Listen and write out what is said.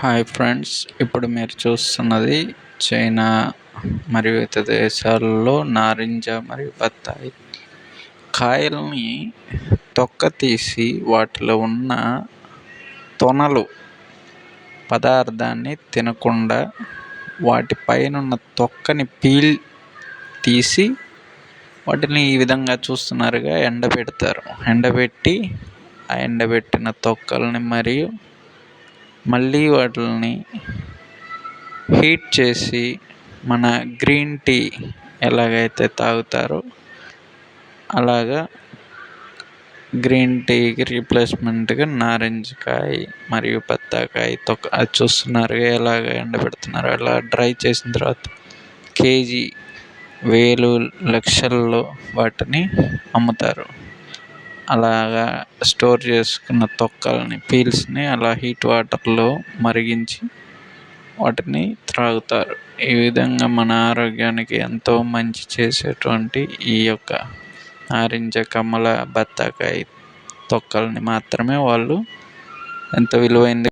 Hi friends, ఇప్పుడు మీరు చూస్తున్నది చైనా మరియు ఇతర దేశాల్లో నారింజ మరియు బత్తాయి కాయల్ని తొక్క తీసి వాటిలో ఉన్న తొనలు పదార్థాన్ని తినకుండా వాటి పైనున్న తొక్కని పీల్ తీసి వాటిని ఈ విధంగా చూస్తున్నారుగా ఎండబెడతారు. ఎండబెట్టి ఆ ఎండబెట్టిన తొక్కల్ని మరియు మళ్ళీ వాటిని హీట్ చేసి మన గ్రీన్ టీ ఎలాగైతే తాగుతారో అలాగా గ్రీన్ టీకి రీప్లేస్మెంట్గా నారింజకాయ మరియు బత్తాకాయ తొక్క అది చూస్తున్నారుగా ఎలాగ ఎండబెడుతున్నారు. అలా డ్రై చేసిన తర్వాత కేజీ వేలు లక్షల్లో వాటిని అమ్ముతారు. అలాగా స్టోర్ చేసుకున్న తొక్కల్ని పీల్స్ని అలా హీట్ వాటర్లో మరిగించి వాటిని త్రాగుతారు. ఈ విధంగా మన ఆరోగ్యానికి ఎంతో మంచి చేసేటువంటి ఈ యొక్క నారింజ, కమల, బత్తాకాయ తొక్కల్ని మాత్రమే వాళ్ళు ఎంత విలువైంది